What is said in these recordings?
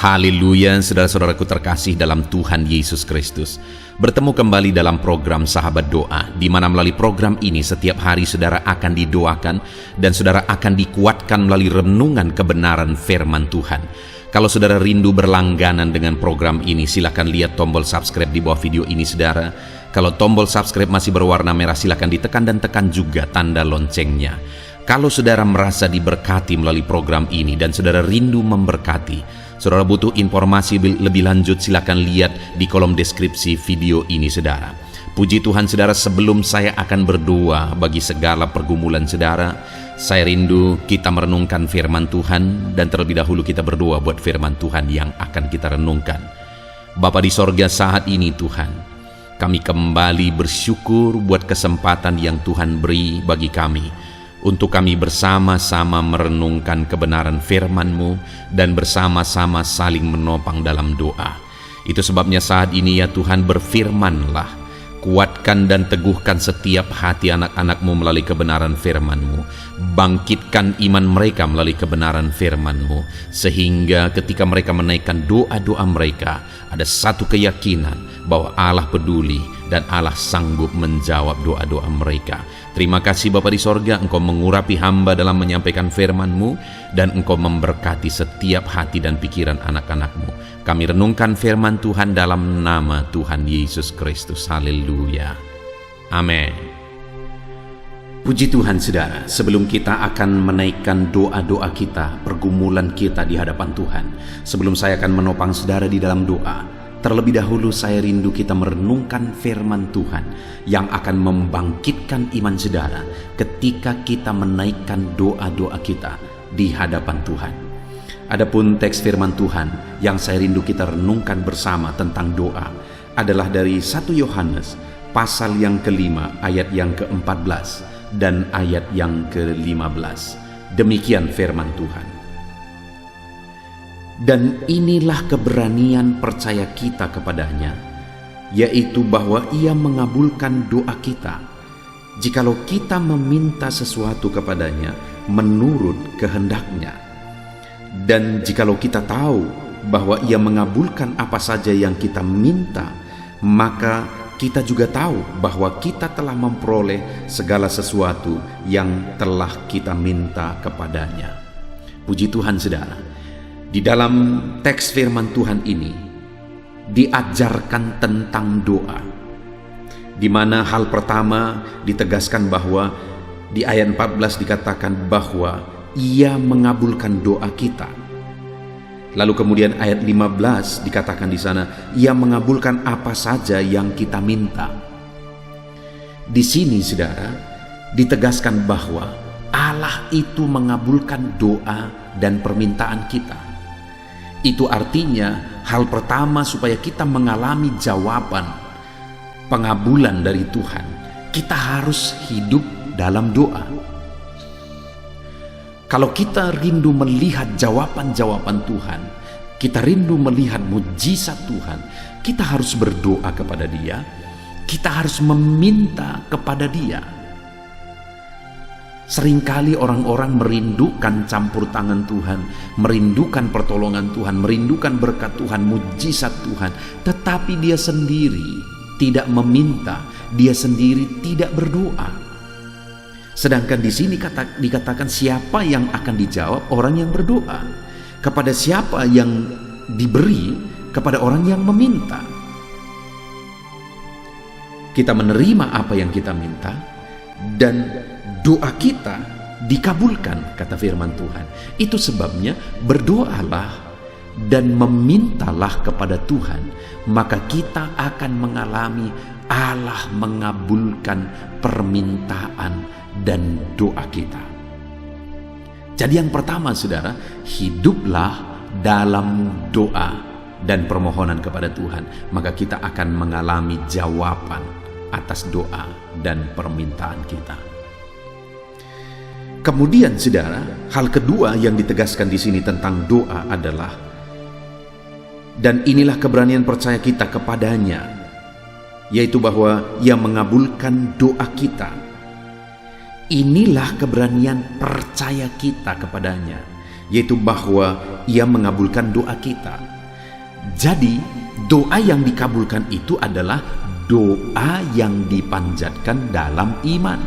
Haleluya, saudara-saudaraku terkasih dalam Tuhan Yesus Kristus. Bertemu kembali dalam program Sahabat Doa, di mana melalui program ini setiap hari saudara akan didoakan dan saudara akan dikuatkan melalui renungan kebenaran firman Tuhan. Kalau saudara rindu berlangganan dengan program ini, silakan lihat tombol subscribe di bawah video ini saudara. Kalau tombol subscribe masih berwarna merah, silakan ditekan dan tekan juga tanda loncengnya. Kalau saudara merasa diberkati melalui program ini dan saudara rindu memberkati, saudara butuh informasi lebih lanjut, silakan lihat di kolom deskripsi video ini saudara. Puji Tuhan saudara, sebelum saya akan berdoa bagi segala pergumulan saudara, saya rindu kita merenungkan firman Tuhan, dan terlebih dahulu kita berdoa buat firman Tuhan yang akan kita renungkan. Bapa di sorga, saat ini Tuhan, kami kembali bersyukur buat kesempatan yang Tuhan beri bagi kami untuk kami bersama-sama merenungkan kebenaran firman-Mu dan bersama-sama saling menopang dalam doa. Itu sebabnya saat ini ya Tuhan, berfirman-Lah, kuatkan dan teguhkan setiap hati anak-anak-Mu melalui kebenaran firman-Mu. Bangkitkan iman mereka melalui kebenaran firman-Mu, sehingga ketika mereka menaikkan doa-doa mereka, ada satu keyakinan bahwa Allah peduli dan Allah sanggup menjawab doa-doa mereka. Terima kasih Bapa di sorga, Engkau mengurapi hamba dalam menyampaikan firman-Mu, dan Engkau memberkati setiap hati dan pikiran anak-anak-Mu. Kami renungkan firman Tuhan dalam nama Tuhan Yesus Kristus. Haleluya. Amin. Puji Tuhan saudara, sebelum kita akan menaikkan doa-doa kita, pergumulan kita di hadapan Tuhan, sebelum saya akan menopang saudara di dalam doa, terlebih dahulu saya rindu kita merenungkan firman Tuhan yang akan membangkitkan iman saudara ketika kita menaikkan doa-doa kita di hadapan Tuhan. Adapun teks firman Tuhan yang saya rindu kita renungkan bersama tentang doa adalah dari 1 Yohanes pasal yang ke-5 ayat yang ke-14 dan ayat yang ke-15. Demikian firman Tuhan. Dan inilah keberanian percaya kita kepadanya, yaitu bahwa Ia mengabulkan doa kita, jikalau kita meminta sesuatu kepadanya menurut kehendak-Nya. Dan jikalau kita tahu bahwa Ia mengabulkan apa saja yang kita minta, maka kita juga tahu bahwa kita telah memperoleh segala sesuatu yang telah kita minta kepadanya. Puji Tuhan saudara, di dalam teks firman Tuhan ini diajarkan tentang doa, di mana hal pertama ditegaskan bahwa di ayat 14 dikatakan bahwa Ia mengabulkan doa kita. Lalu kemudian ayat 15 dikatakan di sana, Ia mengabulkan apa saja yang kita minta. Di sini saudara ditegaskan bahwa Allah itu mengabulkan doa dan permintaan kita. Itu artinya hal pertama supaya kita mengalami jawaban pengabulan dari Tuhan, kita harus hidup dalam doa. Kalau kita rindu melihat jawaban-jawaban Tuhan, kita rindu melihat mujizat Tuhan, kita harus berdoa kepada Dia, kita harus meminta kepada Dia. Seringkali orang-orang merindukan campur tangan Tuhan, merindukan pertolongan Tuhan, merindukan berkat Tuhan, mujizat Tuhan, tetapi dia sendiri tidak meminta, dia sendiri tidak berdoa. Sedangkan di sini dikatakan siapa yang akan dijawab? Orang yang berdoa. Kepada siapa yang diberi? Kepada orang yang meminta. Kita menerima apa yang kita minta, dan doa kita dikabulkan, kata firman Tuhan. Itu sebabnya berdoalah dan memintalah kepada Tuhan, maka kita akan mengalami Allah mengabulkan permintaan dan doa kita. Jadi yang pertama saudara, hiduplah dalam doa dan permohonan kepada Tuhan, maka kita akan mengalami jawaban atas doa dan permintaan kita. Kemudian saudara, hal kedua yang ditegaskan di sini tentang doa adalah, dan inilah keberanian percaya kita kepadanya, yaitu bahwa Ia mengabulkan doa kita. Inilah keberanian percaya kita kepadanya, yaitu bahwa Ia mengabulkan doa kita. Jadi doa yang dikabulkan itu adalah doa yang dipanjatkan dalam iman,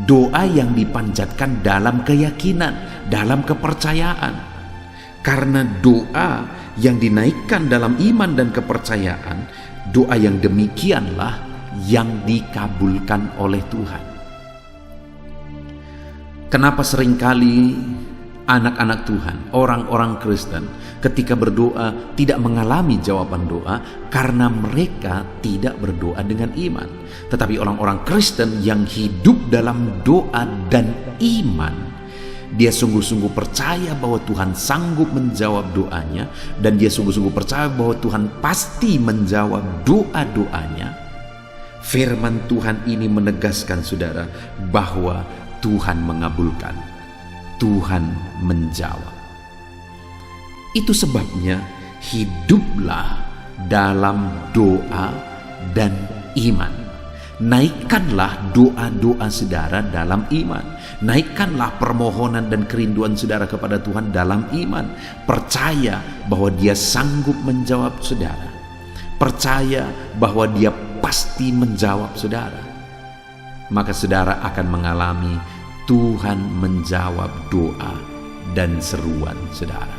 doa yang dipanjatkan dalam keyakinan, dalam kepercayaan. Karena doa yang dinaikkan dalam iman dan kepercayaan, doa yang demikianlah yang dikabulkan oleh Tuhan. Kenapa seringkali anak-anak Tuhan, orang-orang Kristen, ketika berdoa tidak mengalami jawaban doa? Karena mereka tidak berdoa dengan iman. Tetapi orang-orang Kristen yang hidup dalam doa dan iman, dia sungguh-sungguh percaya bahwa Tuhan sanggup menjawab doanya, dan dia sungguh-sungguh percaya bahwa Tuhan pasti menjawab doa-doanya. Firman Tuhan ini menegaskan, saudara, bahwa Tuhan mengabulkan, Tuhan menjawab. Itu sebabnya hiduplah dalam doa dan iman. Naikkanlah doa-doa saudara dalam iman. Naikkanlah permohonan dan kerinduan saudara kepada Tuhan dalam iman. Percaya bahwa Dia sanggup menjawab saudara. Percaya bahwa Dia pasti menjawab saudara. Maka saudara akan mengalami Tuhan menjawab doa dan seruan saudara.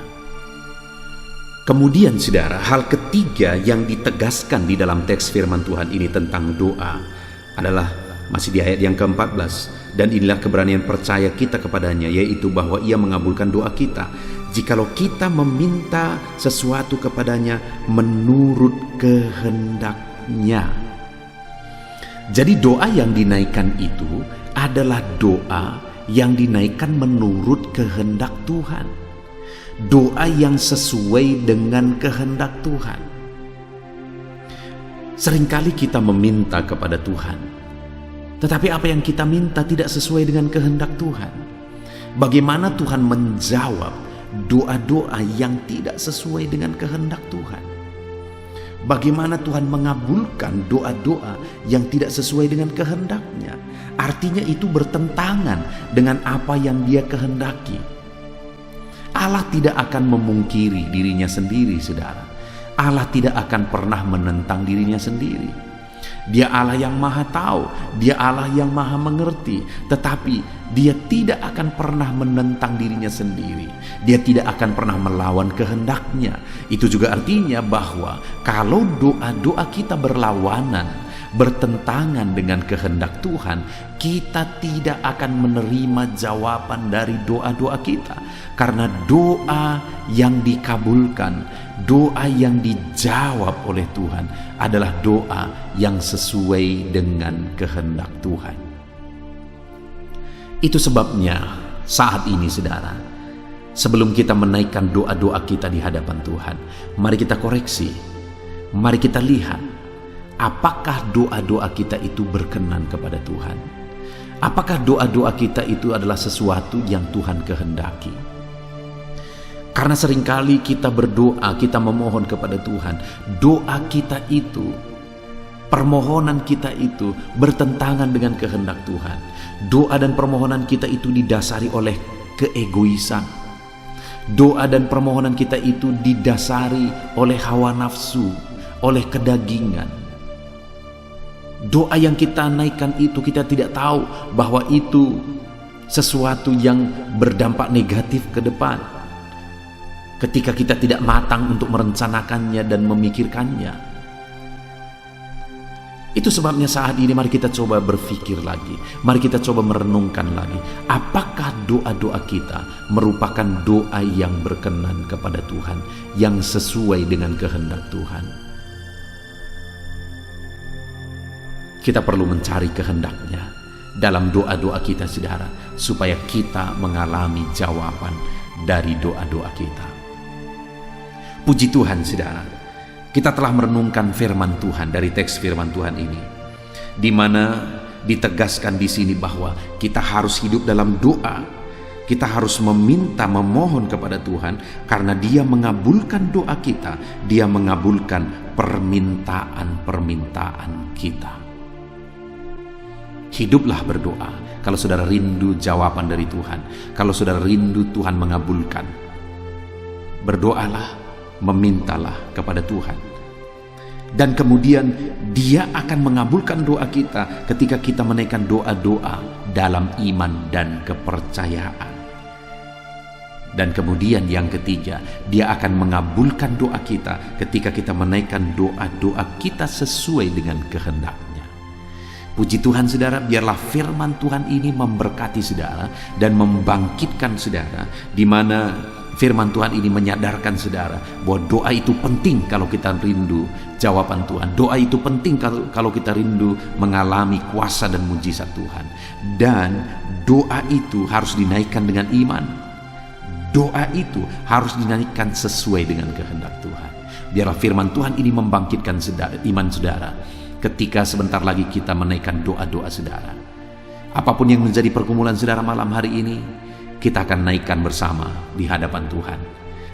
Kemudian saudara, hal ketiga yang ditegaskan di dalam teks firman Tuhan ini tentang doa adalah masih di ayat yang ke-14. Dan inilah keberanian percaya kita kepadanya, yaitu bahwa Ia mengabulkan doa kita jikalau kita meminta sesuatu kepadanya menurut kehendaknya. Jadi doa yang dinaikkan itu adalah doa yang dinaikkan menurut kehendak Tuhan. Doa yang sesuai dengan kehendak Tuhan. Seringkali kita meminta kepada Tuhan, tetapi apa yang kita minta tidak sesuai dengan kehendak Tuhan. Bagaimana Tuhan menjawab doa-doa yang tidak sesuai dengan kehendak Tuhan? Bagaimana Tuhan mengabulkan doa-doa yang tidak sesuai dengan kehendak-Nya? Artinya itu bertentangan dengan apa yang Dia kehendaki. Allah tidak akan memungkiri dirinya sendiri, saudara. Allah tidak akan pernah menentang dirinya sendiri. Dia Allah yang maha tahu, Dia Allah yang maha mengerti, tetapi Dia tidak akan pernah menentang dirinya sendiri. Dia tidak akan pernah melawan kehendak-Nya. Itu juga artinya bahwa kalau doa-doa kita berlawanan, bertentangan dengan kehendak Tuhan, kita tidak akan menerima jawaban dari doa-doa kita. Karena doa yang dikabulkan, doa yang dijawab oleh Tuhan adalah doa yang sesuai dengan kehendak Tuhan. Itu sebabnya saat ini saudara, sebelum kita menaikkan doa-doa kita di hadapan Tuhan, mari kita koreksi, mari kita lihat apakah doa-doa kita itu berkenan kepada Tuhan. Apakah doa-doa kita itu adalah sesuatu yang Tuhan kehendaki? Karena seringkali kita berdoa, kita memohon kepada Tuhan, doa kita itu, permohonan kita itu bertentangan dengan kehendak Tuhan. Doa dan permohonan kita itu didasari oleh keegoisan. Doa dan permohonan kita itu didasari oleh hawa nafsu, oleh kedagingan. Doa yang kita naikkan itu kita tidak tahu bahwa itu sesuatu yang berdampak negatif ke depan. Ketika kita tidak matang untuk merencanakannya dan memikirkannya. Itu sebabnya saat ini mari kita coba berpikir lagi. Mari kita coba merenungkan lagi. Apakah doa-doa kita merupakan doa yang berkenan kepada Tuhan, yang sesuai dengan kehendak Tuhan? Kita perlu mencari kehendak-Nya dalam doa-doa kita, saudara, supaya kita mengalami jawaban dari doa-doa kita. Puji Tuhan, saudara, kita telah merenungkan firman Tuhan dari teks firman Tuhan ini, di mana ditegaskan di sini bahwa kita harus hidup dalam doa. Kita harus meminta, memohon kepada Tuhan, karena Dia mengabulkan doa kita. Dia mengabulkan permintaan-permintaan kita. Hiduplah berdoa. Kalau saudara rindu jawaban dari Tuhan, kalau saudara rindu Tuhan mengabulkan, berdoalah, memintalah kepada Tuhan. Dan kemudian Dia akan mengabulkan doa kita ketika kita menaikkan doa-doa dalam iman dan kepercayaan. Dan kemudian yang ketiga, Dia akan mengabulkan doa kita ketika kita menaikkan doa-doa kita sesuai dengan kehendak-Nya. Puji Tuhan saudara, biarlah firman Tuhan ini memberkati saudara dan membangkitkan saudara, di mana firman Tuhan ini menyadarkan saudara bahwa doa itu penting kalau kita rindu jawaban Tuhan. Doa itu penting kalau kita rindu mengalami kuasa dan mujizat Tuhan. Dan doa itu harus dinaikkan dengan iman. Doa itu harus dinaikkan sesuai dengan kehendak Tuhan. Biarlah firman Tuhan ini membangkitkan iman saudara ketika sebentar lagi kita menaikkan doa-doa saudara. Apapun yang menjadi pergumulan saudara malam hari ini, kita akan naikkan bersama di hadapan Tuhan.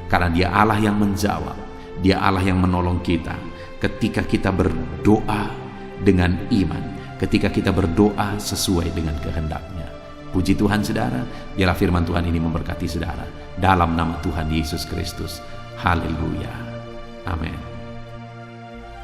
Karena Dia Allah yang menjawab, Dia Allah yang menolong kita ketika kita berdoa dengan iman, ketika kita berdoa sesuai dengan kehendak-Nya. Puji Tuhan saudara, biarlah firman Tuhan ini memberkati saudara. Dalam nama Tuhan Yesus Kristus. Haleluya. Amin.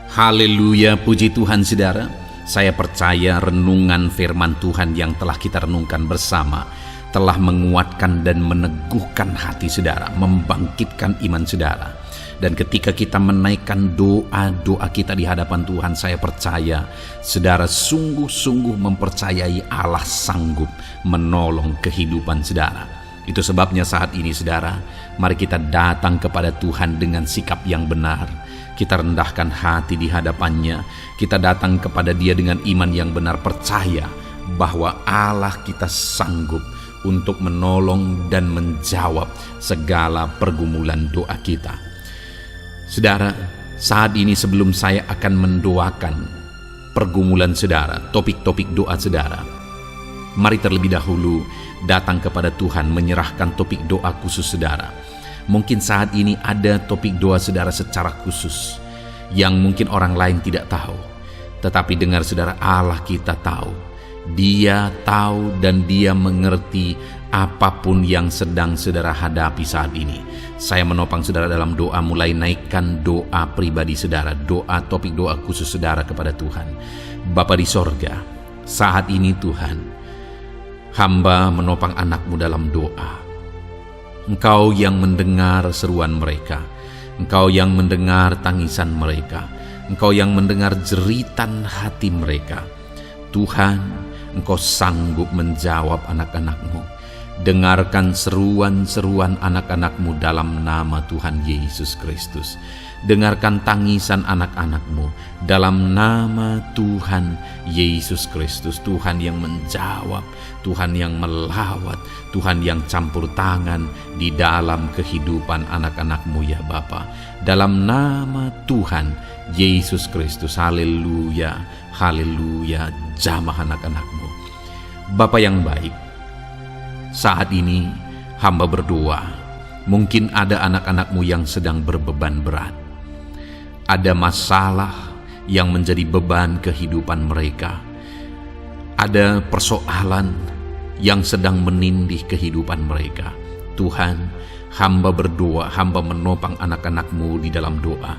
Haleluya, puji Tuhan saudara. Saya percaya renungan firman Tuhan yang telah kita renungkan bersama telah menguatkan dan meneguhkan hati saudara, membangkitkan iman saudara. Dan ketika kita menaikkan doa-doa kita di hadapan Tuhan, saya percaya saudara sungguh-sungguh mempercayai Allah sanggup menolong kehidupan saudara. Itu sebabnya saat ini saudara, mari kita datang kepada Tuhan dengan sikap yang benar. Kita rendahkan hati di hadapan-Nya. Kita datang kepada Dia dengan iman yang benar, percaya bahwa Allah kita sanggup untuk menolong dan menjawab segala pergumulan doa kita. Saudara, saat ini sebelum saya akan mendoakan pergumulan saudara, topik-topik doa saudara, mari terlebih dahulu datang kepada Tuhan menyerahkan topik doa khusus saudara. Mungkin saat ini ada topik doa saudara secara khusus yang mungkin orang lain tidak tahu. Tetapi dengar saudara, Allah kita tahu. Dia tahu dan Dia mengerti apapun yang sedang saudara hadapi saat ini. Saya menopang saudara dalam doa, mulai naikkan doa pribadi saudara, doa topik doa khusus saudara kepada Tuhan. Bapa di sorga, saat ini Tuhan, hamba menopang anak-Mu dalam doa. Engkau yang mendengar seruan mereka, Engkau yang mendengar tangisan mereka, Engkau yang mendengar jeritan hati mereka. Tuhan, Engkau sanggup menjawab anak-anak-Mu. Dengarkan seruan-seruan anak-anak-Mu dalam nama Tuhan Yesus Kristus. Dengarkan tangisan anak-anak-Mu dalam nama Tuhan Yesus Kristus. Tuhan yang menjawab, Tuhan yang melawat, Tuhan yang campur tangan di dalam kehidupan anak-anak-Mu ya Bapa. Dalam nama Tuhan Yesus Kristus. Haleluya, haleluya. Jamah anak-anak-Mu. Bapa yang baik, saat ini hamba berdoa, mungkin ada anak-anak-Mu yang sedang berbeban berat. Ada masalah yang menjadi beban kehidupan mereka. Ada persoalan yang sedang menindih kehidupan mereka. Tuhan, hamba berdoa, hamba menopang anak-anak-Mu di dalam doa.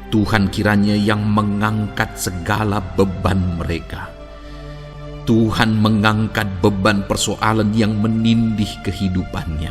Tuhan kiranya yang mengangkat segala beban mereka. Tuhan mengangkat beban persoalan yang menindih kehidupannya.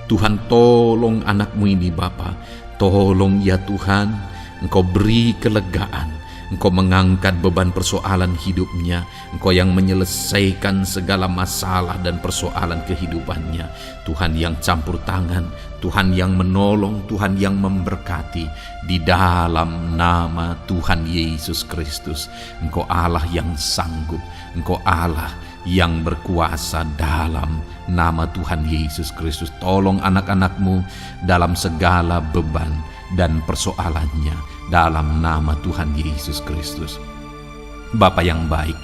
Tuhan, tolong anak-Mu ini Bapa. Tolong ya Tuhan, Engkau beri kelegaan. Engkau mengangkat beban persoalan hidupnya. Engkau yang menyelesaikan segala masalah dan persoalan kehidupannya. Tuhan yang campur tangan, Tuhan yang menolong, Tuhan yang memberkati. Di dalam nama Tuhan Yesus Kristus, Engkau Allah yang sanggup, Engkau Allah yang berkuasa. Dalam nama Tuhan Yesus Kristus, tolong anak-anak-Mu dalam segala beban dan persoalannya, dalam nama Tuhan Yesus Kristus. Bapa yang baik,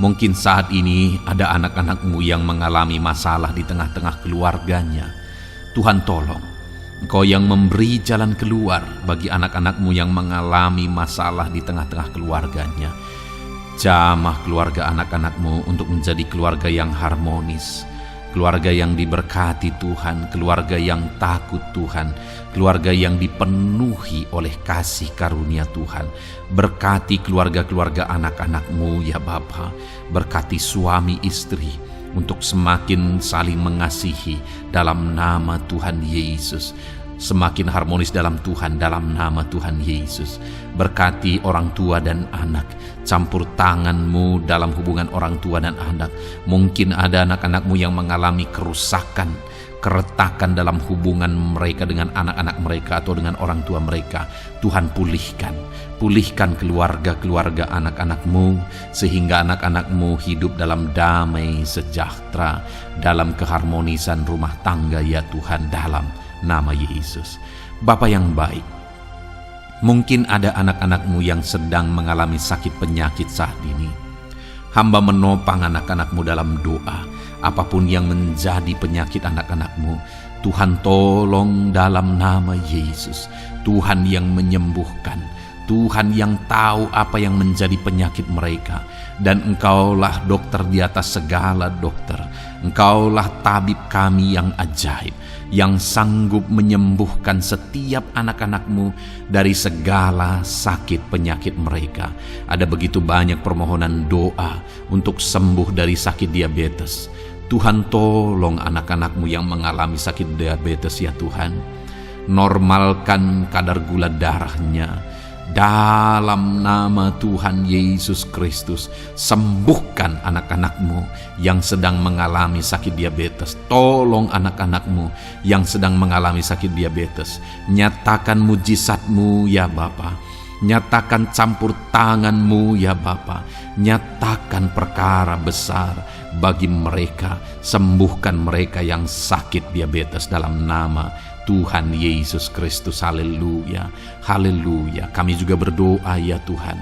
mungkin saat ini ada anak-anak-Mu yang mengalami masalah di tengah-tengah keluarganya. Tuhan tolong, Engkau yang memberi jalan keluar bagi anak-anak-Mu yang mengalami masalah di tengah-tengah keluarganya. Jamah keluarga anak-anak-Mu untuk menjadi keluarga yang harmonis, keluarga yang diberkati Tuhan, keluarga yang takut Tuhan, keluarga yang dipenuhi oleh kasih karunia Tuhan. Berkati keluarga-keluarga anak-anak-Mu ya Bapa, berkati suami istri untuk semakin saling mengasihi dalam nama Tuhan Yesus, semakin harmonis dalam Tuhan dalam nama Tuhan Yesus. Berkati orang tua dan anak, campur tangan-Mu dalam hubungan orang tua dan anak. Mungkin ada anak-anak-Mu yang mengalami kerusakan, keretakan dalam hubungan mereka dengan anak-anak mereka atau dengan orang tua mereka. Tuhan pulihkan keluarga-keluarga anak-anak-Mu, sehingga anak-anak-Mu hidup dalam damai sejahtera, dalam keharmonisan rumah tangga ya Tuhan, dalam nama Yesus. Bapa yang baik, mungkin ada anak-anak-Mu yang sedang mengalami sakit penyakit saat ini. Hamba menopang anak-anak-Mu dalam doa. Apapun yang menjadi penyakit anak-anak-Mu, Tuhan tolong dalam nama Yesus. Tuhan yang menyembuhkan, Tuhan yang tahu apa yang menjadi penyakit mereka. Dan Engkaulah dokter di atas segala dokter. Engkaulah tabib kami yang ajaib, yang sanggup menyembuhkan setiap anak-anak-Mu dari segala sakit penyakit mereka. Ada begitu banyak permohonan doa untuk sembuh dari sakit diabetes. Tuhan tolong anak-anak-Mu yang mengalami sakit diabetes ya Tuhan. Normalkan kadar gula darahnya. Dalam nama Tuhan Yesus Kristus, sembuhkan anak-anak-Mu yang sedang mengalami sakit diabetes. Tolong anak-anak-Mu yang sedang mengalami sakit diabetes. Nyatakan mujizat-Mu ya Bapa. Nyatakan campur tangan-Mu ya Bapa. Nyatakan perkara besar bagi mereka. Sembuhkan mereka yang sakit diabetes dalam nama Tuhan Yesus Kristus. Haleluya, haleluya. Kami juga berdoa ya Tuhan,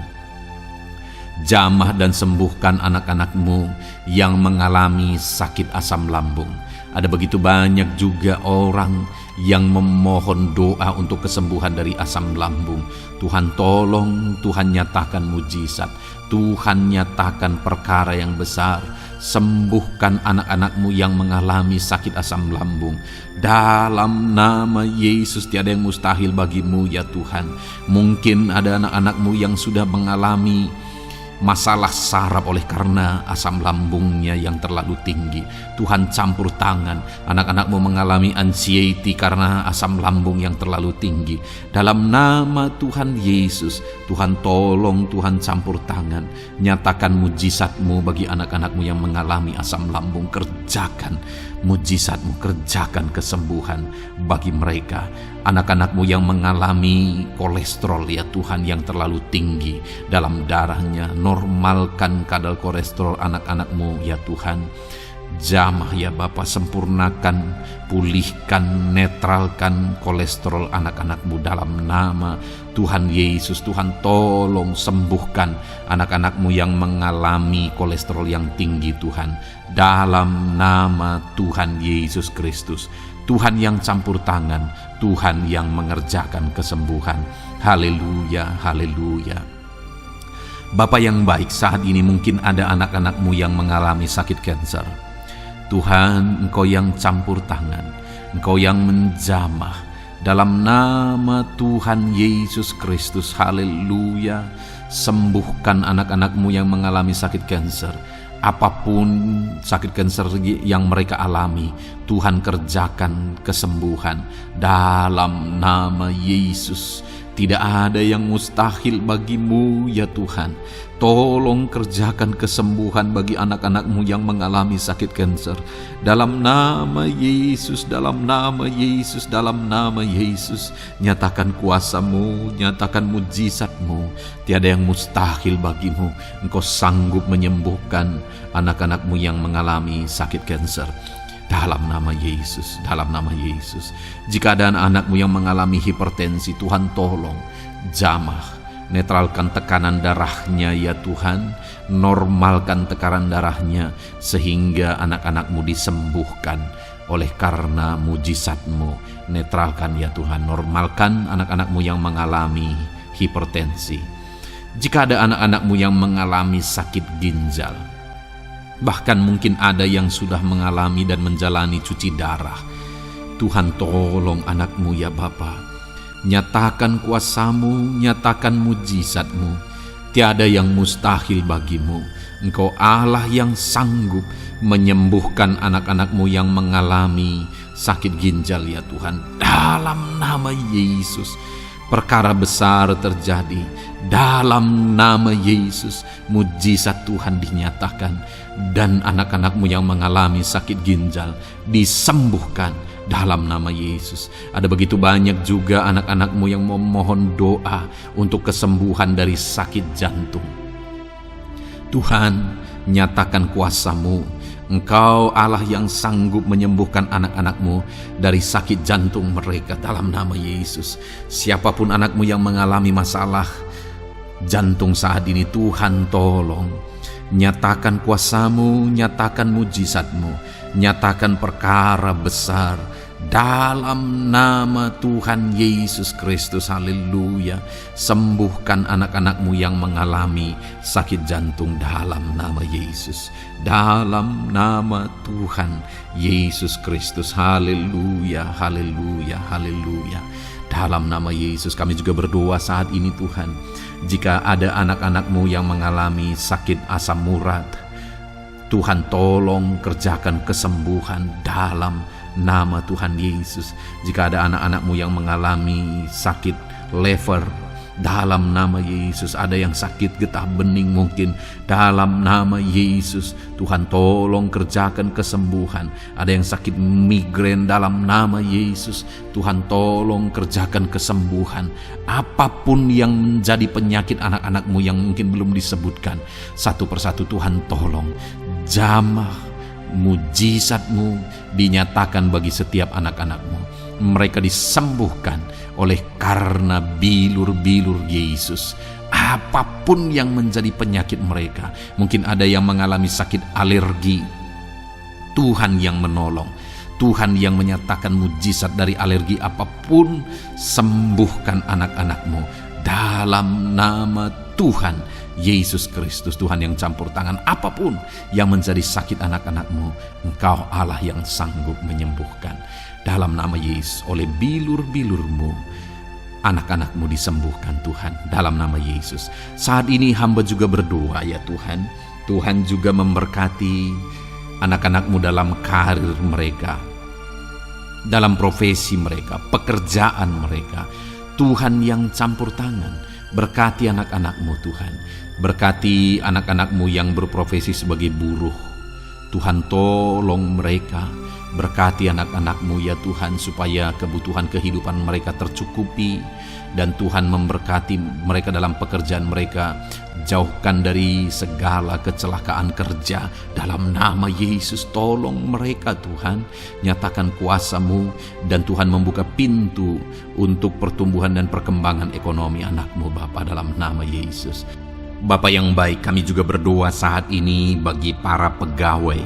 jamah dan sembuhkan anak-anak-Mu yang mengalami sakit asam lambung. Ada begitu banyak juga orang yang memohon doa untuk kesembuhan dari asam lambung. Tuhan tolong, Tuhan nyatakan mujizat, Tuhan nyatakan perkara yang besar. Sembuhkan anak-anak-Mu yang mengalami sakit asam lambung. Dalam nama Yesus, tiada yang mustahil bagi-Mu ya Tuhan. Mungkin ada anak-anak-Mu yang sudah mengalami masalah saraf oleh karena asam lambungnya yang terlalu tinggi. Tuhan campur tangan. Anak-anak-Mu mengalami anxiety karena asam lambung yang terlalu tinggi. Dalam nama Tuhan Yesus, Tuhan tolong, Tuhan campur tangan. Nyatakan mujizat-Mu bagi anak-anak-Mu yang mengalami asam lambung. Kerjakan mujizat-Mu, kerjakan kesembuhan bagi mereka. Anak-anak-Mu yang mengalami kolesterol ya Tuhan yang terlalu tinggi dalam darahnya, normalkan kadar kolesterol anak-anak-Mu ya Tuhan. Jamah ya Bapa, sempurnakan, pulihkan, netralkan kolesterol anak-anak-Mu dalam nama Tuhan Yesus. Tuhan tolong sembuhkan anak-anak-Mu yang mengalami kolesterol yang tinggi Tuhan, dalam nama Tuhan Yesus Kristus. Tuhan yang campur tangan, Tuhan yang mengerjakan kesembuhan. Haleluya, haleluya. Bapa yang baik, saat ini mungkin ada anak-anak-Mu yang mengalami sakit kanker. Tuhan, Engkau yang campur tangan, Engkau yang menjamah, dalam nama Tuhan Yesus Kristus. Haleluya. Sembuhkan anak-anak-Mu yang mengalami sakit kanker. Apapun sakit kanker yang mereka alami, Tuhan kerjakan kesembuhan dalam nama Yesus. Tidak ada yang mustahil bagi-Mu ya Tuhan. Tolong kerjakan kesembuhan bagi anak-anak-Mu yang mengalami sakit kanker. Dalam nama Yesus, dalam nama Yesus, dalam nama Yesus. Nyatakan kuasa-Mu, nyatakan mujizat-Mu. Tiada yang mustahil bagi-Mu. Engkau sanggup menyembuhkan anak-anak-Mu yang mengalami sakit kanker. Dalam nama Yesus, dalam nama Yesus. Jika ada anak-anak-Mu yang mengalami hipertensi, Tuhan tolong jamah, netralkan tekanan darahnya ya Tuhan. Normalkan tekanan darahnya sehingga anak-anak-Mu disembuhkan oleh karena mujizat-Mu. Netralkan ya Tuhan, normalkan anak-anak-Mu yang mengalami hipertensi. Jika ada anak-anak-Mu yang mengalami sakit ginjal, bahkan mungkin ada yang sudah mengalami dan menjalani cuci darah, Tuhan tolong anak-Mu ya Bapa. Nyatakan kuasa-Mu, nyatakan mujizat-Mu. Tiada yang mustahil bagi-Mu. Engkau Allah yang sanggup menyembuhkan anak-anak-Mu yang mengalami sakit ginjal ya Tuhan. Dalam nama Yesus, perkara besar terjadi. Dalam nama Yesus, mujizat Tuhan dinyatakan. Dan anak-anak-Mu yang mengalami sakit ginjal disembuhkan dalam nama Yesus. Ada begitu banyak juga anak-anak-Mu yang memohon doa untuk kesembuhan dari sakit jantung. Tuhan, nyatakan kuasa-Mu. Engkau Allah yang sanggup menyembuhkan anak-anak-Mu dari sakit jantung mereka dalam nama Yesus. Siapapun anak-Mu yang mengalami masalah jantung saat ini, Tuhan tolong. Nyatakan kuasa-Mu, nyatakan mujizat-Mu, nyatakan perkara besar dalam nama Tuhan Yesus Kristus. Haleluya. Sembuhkan anak-anak-Mu yang mengalami sakit jantung dalam nama Yesus. Dalam nama Tuhan Yesus Kristus. Haleluya, haleluya, haleluya. Dalam nama Yesus kami juga berdoa saat ini Tuhan. Jika ada anak-anak-Mu yang mengalami sakit asam urat, Tuhan tolong kerjakan kesembuhan dalam nama Tuhan Yesus. Jika ada anak-anak-Mu yang mengalami sakit liver, dalam nama Yesus. Ada yang sakit getah bening mungkin, dalam nama Yesus Tuhan tolong kerjakan kesembuhan. Ada yang sakit migrain, dalam nama Yesus Tuhan tolong kerjakan kesembuhan. Apapun yang menjadi penyakit anak-anak-Mu yang mungkin belum disebutkan, satu persatu Tuhan tolong. Jamah mujizat-Mu dinyatakan bagi setiap anak-anak-Mu. Mereka disembuhkan oleh karena bilur-bilur Yesus. Apapun yang menjadi penyakit mereka, mungkin ada yang mengalami sakit alergi, Tuhan yang menolong. Tuhan yang menyatakan mujizat dari alergi apapun, sembuhkan anak-anak-Mu dalam nama Tuhan Yesus Kristus. Tuhan yang campur tangan apapun yang menjadi sakit anak-anak-Mu, Engkau Allah yang sanggup menyembuhkan. Dalam nama Yesus, oleh bilur-bilur-Mu, anak-anak-Mu disembuhkan Tuhan, dalam nama Yesus. Saat ini hamba juga berdoa ya Tuhan. Tuhan juga memberkati anak-anak-Mu dalam karir mereka, dalam profesi mereka, pekerjaan mereka. Tuhan yang campur tangan, berkati anak-anak-Mu Tuhan. Berkati anak-anak-Mu yang berprofesi sebagai buruh. Tuhan tolong mereka. Berkati anak-anak-Mu ya Tuhan, supaya kebutuhan kehidupan mereka tercukupi. Dan Tuhan memberkati mereka dalam pekerjaan mereka. Jauhkan dari segala kecelakaan kerja dalam nama Yesus. Tolong mereka Tuhan, nyatakan kuasa-Mu, dan Tuhan membuka pintu untuk pertumbuhan dan perkembangan ekonomi anak-Mu Bapa, dalam nama Yesus. Bapa yang baik, kami juga berdoa saat ini bagi para pegawai,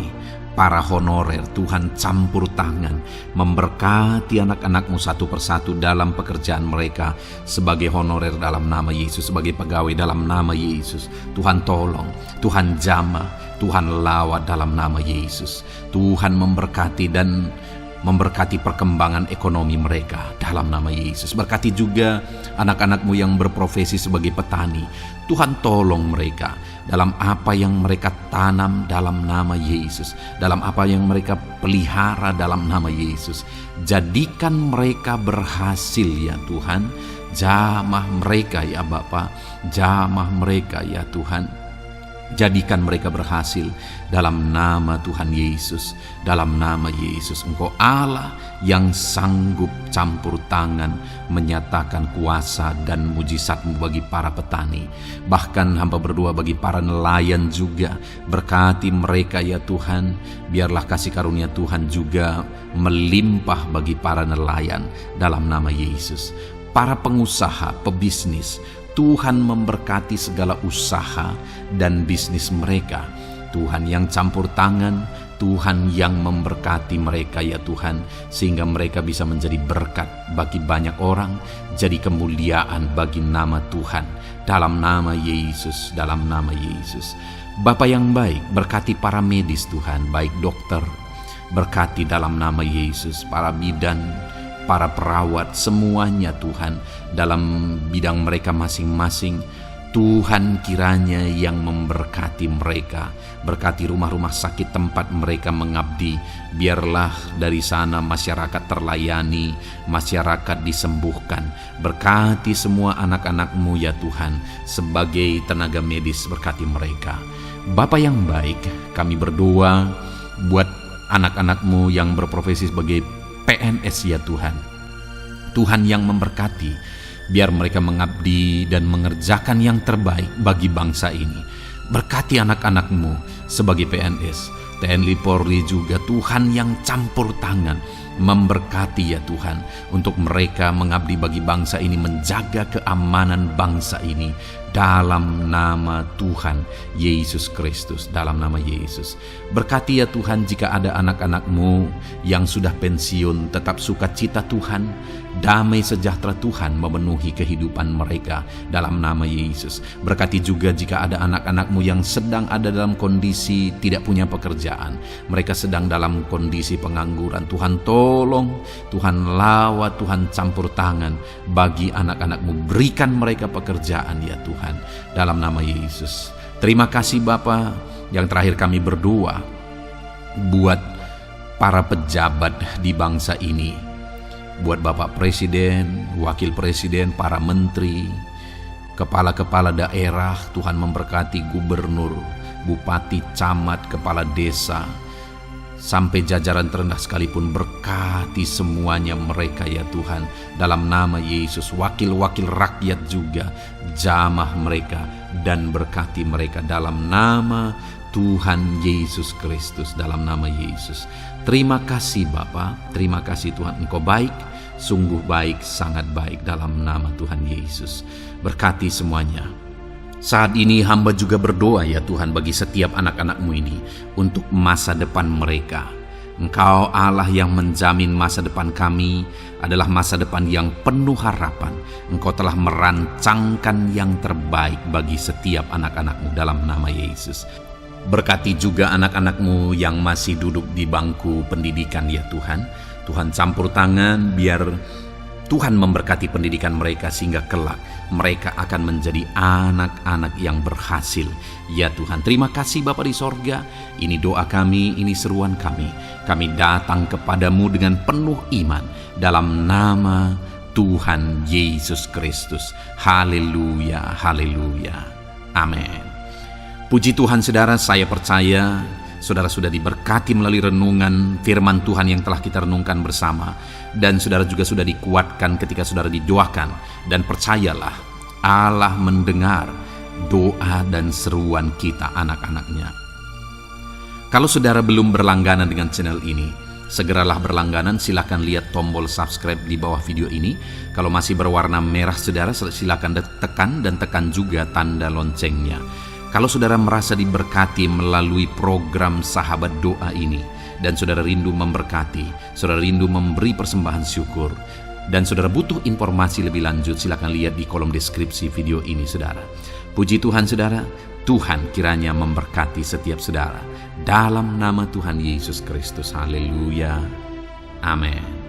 para honorer. Tuhan campur tangan, memberkati anak-anak-Mu satu persatu dalam pekerjaan mereka sebagai honorer dalam nama Yesus, sebagai pegawai dalam nama Yesus. Tuhan tolong, Tuhan jamah, Tuhan lawat dalam nama Yesus. Tuhan memberkati dan memberkati perkembangan ekonomi mereka dalam nama Yesus. Berkati juga anak-anak-Mu yang berprofesi sebagai petani. Tuhan tolong mereka dalam apa yang mereka tanam dalam nama Yesus, dalam apa yang mereka pelihara dalam nama Yesus. Jadikan mereka berhasil ya Tuhan. Jamah mereka ya Bapa, jamah mereka ya Tuhan. Jadikan mereka berhasil dalam nama Tuhan Yesus. Dalam nama Yesus, Engkau Allah yang sanggup campur tangan, menyatakan kuasa dan mujizat-Mu bagi para petani. Bahkan hamba berdoa bagi para nelayan juga. Berkati mereka ya Tuhan. Biarlah kasih karunia Tuhan juga melimpah bagi para nelayan dalam nama Yesus. Para pengusaha, pebisnis, Tuhan memberkati segala usaha dan bisnis mereka. Tuhan yang campur tangan, Tuhan yang memberkati mereka ya Tuhan, sehingga mereka bisa menjadi berkat bagi banyak orang, jadi kemuliaan bagi nama Tuhan. Dalam nama Yesus, dalam nama Yesus. Bapa yang baik, berkati para medis Tuhan, baik dokter, berkati dalam nama Yesus, para bidan, para perawat, semuanya Tuhan, dalam bidang mereka masing-masing. Tuhan kiranya yang memberkati mereka, berkati rumah-rumah sakit tempat mereka mengabdi. Biarlah dari sana masyarakat terlayani, masyarakat disembuhkan. Berkati semua anak-anak-Mu ya Tuhan, sebagai tenaga medis berkati mereka. Bapa yang baik, kami berdoa buat anak-anak-Mu yang berprofesi sebagai PNS ya Tuhan. Tuhan yang memberkati, biar mereka mengabdi dan mengerjakan yang terbaik bagi bangsa ini. Berkati anak-anak-Mu sebagai PNS, TNI Polri juga Tuhan yang campur tangan, memberkati ya Tuhan, untuk mereka mengabdi bagi bangsa ini, menjaga keamanan bangsa ini. Dalam nama Tuhan Yesus Kristus, dalam nama Yesus. Berkati ya Tuhan jika ada anak-anak-Mu yang sudah pensiun, tetap sukacita Tuhan, damai sejahtera Tuhan memenuhi kehidupan mereka dalam nama Yesus. Berkati juga jika ada anak-anak-Mu yang sedang ada dalam kondisi tidak punya pekerjaan, mereka sedang dalam kondisi pengangguran. Tuhan tolong, Tuhan lawat, Tuhan campur tangan bagi anak-anak-Mu, berikan mereka pekerjaan ya Tuhan, dalam nama Yesus. Terima kasih Bapa. Yang terakhir kami berdoa buat para pejabat di bangsa ini, buat Bapak Presiden, Wakil Presiden, para menteri, kepala-kepala daerah. Tuhan memberkati gubernur, bupati, camat, kepala desa, sampai jajaran terendah sekalipun. Berkati semuanya mereka ya Tuhan, dalam nama Yesus. Wakil-wakil rakyat juga, jamah mereka, dan berkati mereka dalam nama Tuhan Yesus Kristus, dalam nama Yesus. Terima kasih Bapa, terima kasih Tuhan, Engkau baik, sungguh baik, sangat baik, dalam nama Tuhan Yesus. Berkati semuanya. Saat ini hamba juga berdoa ya Tuhan bagi setiap anak-anak-Mu ini untuk masa depan mereka. Engkau Allah yang menjamin masa depan kami adalah masa depan yang penuh harapan. Engkau telah merancangkan yang terbaik bagi setiap anak-anak-Mu dalam nama Yesus. Berkati juga anak-anak-Mu yang masih duduk di bangku pendidikan ya Tuhan. Tuhan campur tangan, biar Tuhan memberkati pendidikan mereka sehingga kelak mereka akan menjadi anak-anak yang berhasil. Ya Tuhan, terima kasih Bapa di sorga. Ini doa kami, ini seruan kami. Kami datang kepadamu dengan penuh iman dalam nama Tuhan Yesus Kristus. Haleluya, haleluya. Amin. Puji Tuhan saudara, saya percaya saudara sudah diberkati melalui renungan firman Tuhan yang telah kita renungkan bersama. Dan saudara juga sudah dikuatkan ketika saudara didoakan. Dan percayalah, Allah mendengar doa dan seruan kita anak-anaknya. Kalau saudara belum berlangganan dengan channel ini, segeralah berlangganan. Silakan lihat tombol subscribe di bawah video ini. Kalau masih berwarna merah saudara, silakan tekan, dan tekan juga tanda loncengnya. Kalau saudara merasa diberkati melalui program Sahabat Doa ini, dan saudara rindu memberkati, saudara rindu memberi persembahan syukur, dan saudara butuh informasi lebih lanjut, silakan lihat di kolom deskripsi video ini saudara. Puji Tuhan saudara, Tuhan kiranya memberkati setiap saudara. Dalam nama Tuhan Yesus Kristus, haleluya, amin.